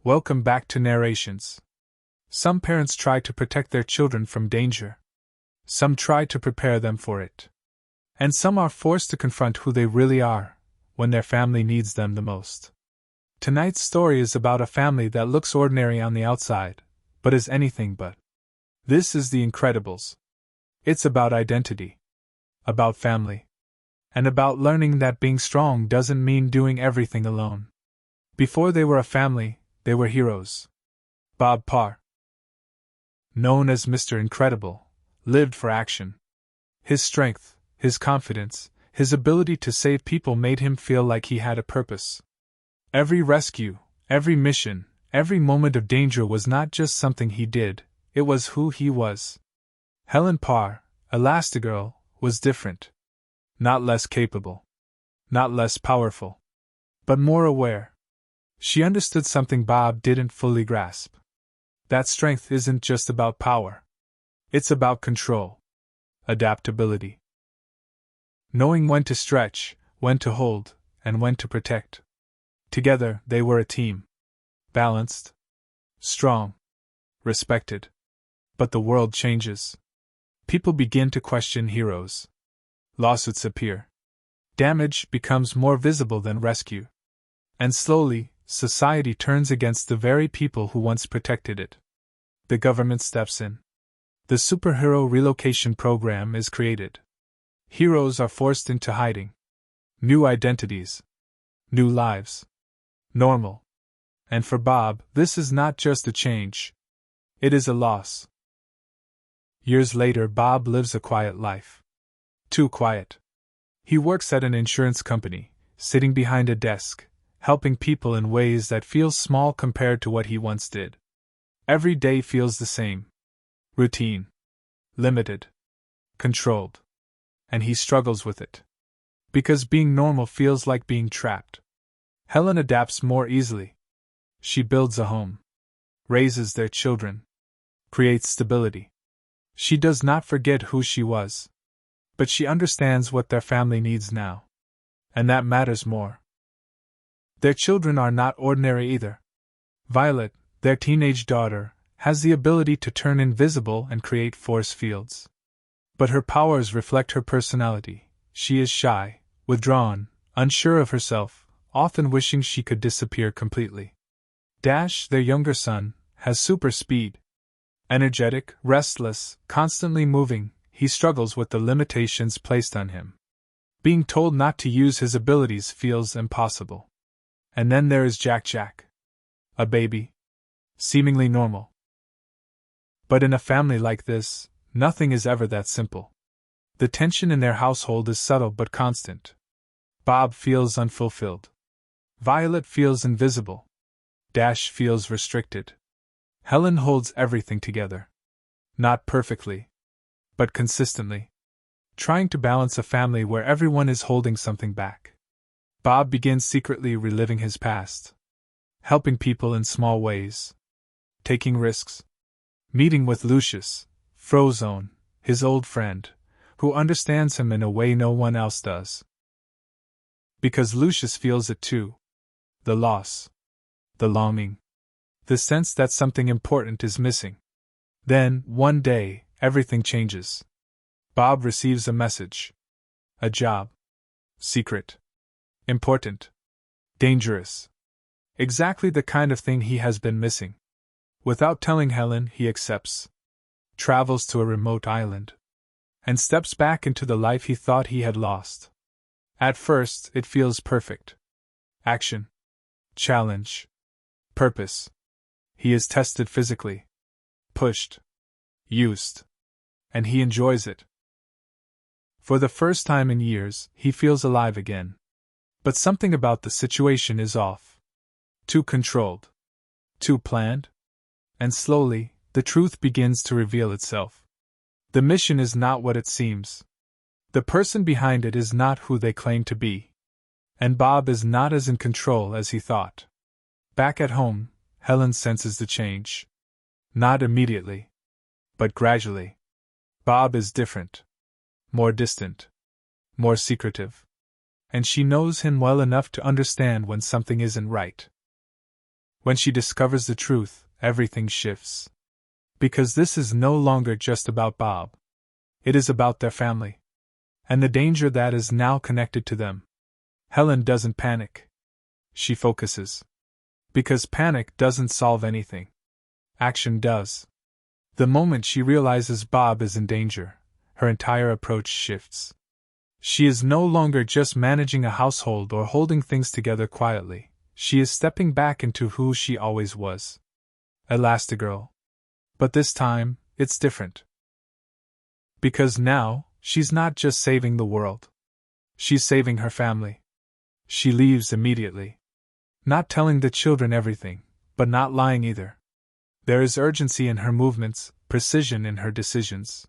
Welcome back to Narrations. Some parents try to protect their children from danger. Some try to prepare them for it. And some are forced to confront who they really are when their family needs them the most. Tonight's story is about a family that looks ordinary on the outside, but is anything but. This is The Incredibles. It's about identity, about family, and about learning that being strong doesn't mean doing everything alone. Before they were a family, they were heroes. Bob Parr, known as Mr. Incredible, lived for action. His strength, his confidence, his ability to save people made him feel like he had a purpose. Every rescue, every mission, every moment of danger was not just something he did, it was who he was. Helen Parr, Elastigirl, was different. Not less capable. Not less powerful. But more aware. She understood something Bob didn't fully grasp. That strength isn't just about power. It's about control. Adaptability. Knowing when to stretch, when to hold, and when to protect. Together, they were a team. Balanced. Strong. Respected. But the world changes. People begin to question heroes. Lawsuits appear. Damage becomes more visible than rescue. And slowly, society turns against the very people who once protected it. The government steps in. The superhero relocation program is created. Heroes are forced into hiding. New identities. New lives. Normal. And for Bob, this is not just a change. It is a loss. Years later, Bob lives a quiet life. Too quiet. He works at an insurance company, sitting behind a desk, helping people in ways that feel small compared to what he once did. Every day feels the same. Routine. Limited. Controlled. And he struggles with it. Because being normal feels like being trapped. Helen adapts more easily. She builds a home. Raises their children. Creates stability. She does not forget who she was. But she understands what their family needs now. And that matters more. Their children are not ordinary either. Violet, their teenage daughter, has the ability to turn invisible and create force fields. But her powers reflect her personality. She is shy, withdrawn, unsure of herself, often wishing she could disappear completely. Dash, their younger son, has super speed. Energetic, restless, constantly moving, he struggles with the limitations placed on him. Being told not to use his abilities feels impossible. And then there is Jack. A baby. Seemingly normal. But in a family like this, nothing is ever that simple. The tension in their household is subtle but constant. Bob feels unfulfilled. Violet feels invisible. Dash feels restricted. Helen holds everything together. Not perfectly, but consistently. Trying to balance a family where everyone is holding something back. Bob begins secretly reliving his past. Helping people in small ways. Taking risks. Meeting with Lucius, Frozone, his old friend, who understands him in a way no one else does. Because Lucius feels it too. The loss. The longing. The sense that something important is missing. Then, one day, everything changes. Bob receives a message. A job. Secret. Important. Dangerous. Exactly the kind of thing he has been missing. Without telling Helen, he accepts. Travels to a remote island. And steps back into the life he thought he had lost. At first, it feels perfect. Action. Challenge. Purpose. He is tested physically. Pushed. Used. And he enjoys it. For the first time in years, he feels alive again. But something about the situation is off. Too controlled. Too planned. And slowly, the truth begins to reveal itself. The mission is not what it seems. The person behind it is not who they claim to be. And Bob is not as in control as he thought. Back at home, Helen senses the change. Not immediately. But gradually. Bob is different. More distant. More secretive. And she knows him well enough to understand when something isn't right. When she discovers the truth, everything shifts. Because this is no longer just about Bob. It is about their family. And the danger that is now connected to them. Helen doesn't panic. She focuses. Because panic doesn't solve anything. Action does. The moment she realizes Bob is in danger, her entire approach shifts. She is no longer just managing a household or holding things together quietly. She is stepping back into who she always was. Elastigirl. But this time, it's different. Because now, she's not just saving the world. She's saving her family. She leaves immediately. Not telling the children everything, but not lying either. There is urgency in her movements, precision in her decisions.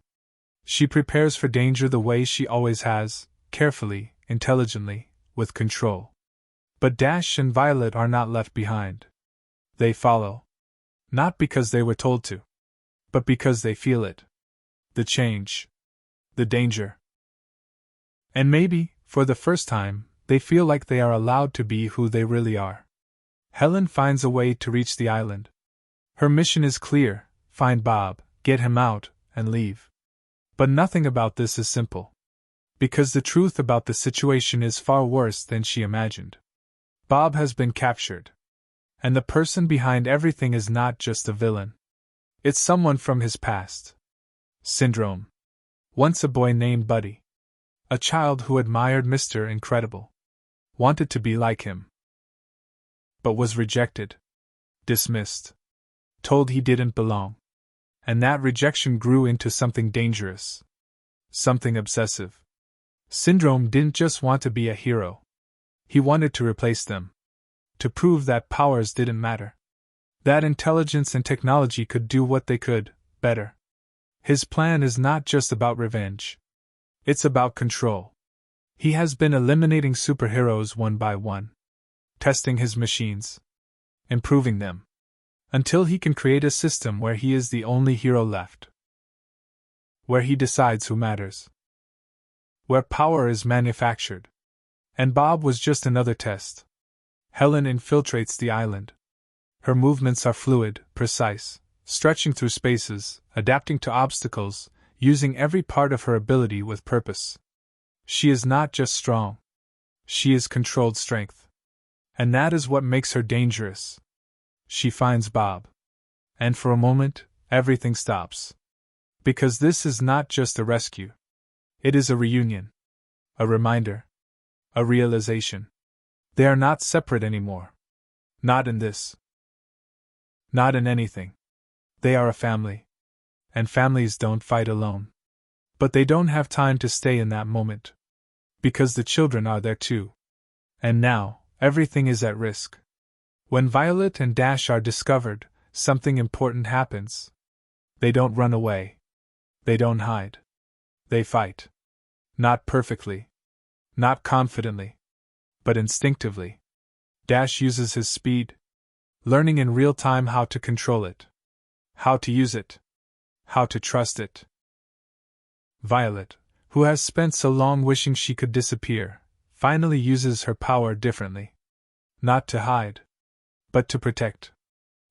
She prepares for danger the way she always has, carefully, intelligently, with control. But Dash and Violet are not left behind. They follow. Not because they were told to, but because they feel it. The change. The danger. And maybe, for the first time, they feel like they are allowed to be who they really are. Helen finds a way to reach the island. Her mission is clear: find Bob, get him out, and leave. But nothing about this is simple. Because the truth about the situation is far worse than she imagined. Bob has been captured. And the person behind everything is not just a villain. It's someone from his past. Syndrome. Once a boy named Buddy. A child who admired Mr. Incredible. Wanted to be like him. But was rejected. Dismissed. Told he didn't belong. And that rejection grew into something dangerous. Something obsessive. Syndrome didn't just want to be a hero. He wanted to replace them. To prove that powers didn't matter. That intelligence and technology could do what they could, better. His plan is not just about revenge. It's about control. He has been eliminating superheroes one by one. Testing his machines. Improving them. Until he can create a system where he is the only hero left. Where he decides who matters. Where power is manufactured. And Bob was just another test. Helen infiltrates the island. Her movements are fluid, precise, stretching through spaces, adapting to obstacles, using every part of her ability with purpose. She is not just strong. She is controlled strength. And that is what makes her dangerous. She finds Bob. And for a moment, everything stops. Because this is not just a rescue. It is a reunion. A reminder. A realization. They are not separate anymore. Not in this. Not in anything. They are a family. And families don't fight alone. But they don't have time to stay in that moment. Because the children are there too. And now, everything is at risk. When Violet and Dash are discovered, something important happens. They don't run away. They don't hide. They fight. Not perfectly. Not confidently. But instinctively. Dash uses his speed, learning in real time how to control it. How to use it. How to trust it. Violet, who has spent so long wishing she could disappear, finally uses her power differently. Not to hide, but to protect.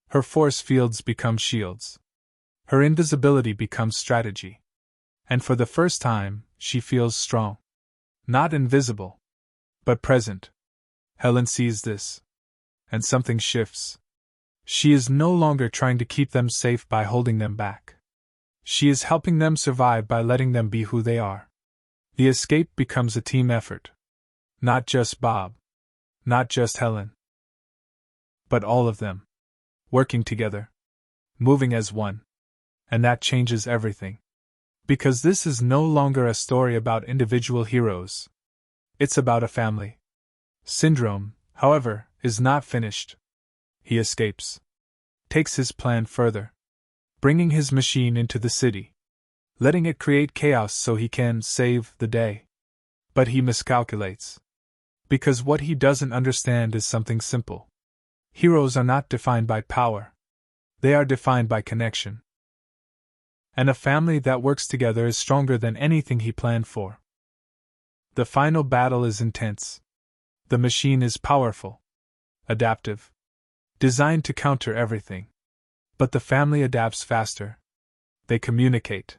Her force fields become shields. Her invisibility becomes strategy. And for the first time, she feels strong. Not invisible, but present. Helen sees this. And something shifts. She is no longer trying to keep them safe by holding them back. She is helping them survive by letting them be who they are. The escape becomes a team effort. Not just Bob. Not just Helen. But all of them. Working together. Moving as one. And that changes everything. Because this is no longer a story about individual heroes. It's about a family. Syndrome, however, is not finished. He escapes. Takes his plan further. Bringing his machine into the city. Letting it create chaos so he can save the day. But he miscalculates. Because what he doesn't understand is something simple. Heroes are not defined by power. They are defined by connection. And a family that works together is stronger than anything he planned for. The final battle is intense. The machine is powerful. Adaptive. designed to counter everything. But the family adapts faster. They communicate,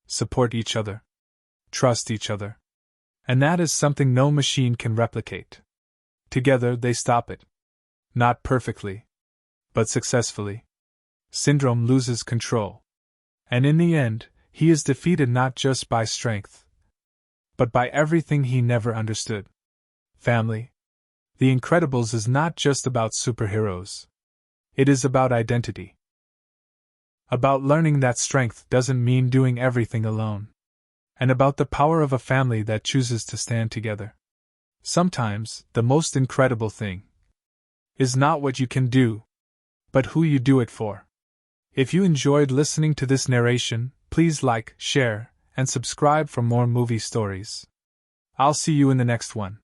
support each other, trust each other. And that is something no machine can replicate. Together they stop it. Not perfectly, but successfully. Syndrome loses control. And in the end, he is defeated not just by strength, but by everything he never understood. Family. The Incredibles is not just about superheroes. It is about identity. About learning that strength doesn't mean doing everything alone. And about the power of a family that chooses to stand together. Sometimes, the most incredible thing is not what you can do, but who you do it for. If you enjoyed listening to this narration, please like, share, and subscribe for more movie stories. I'll see you in the next one.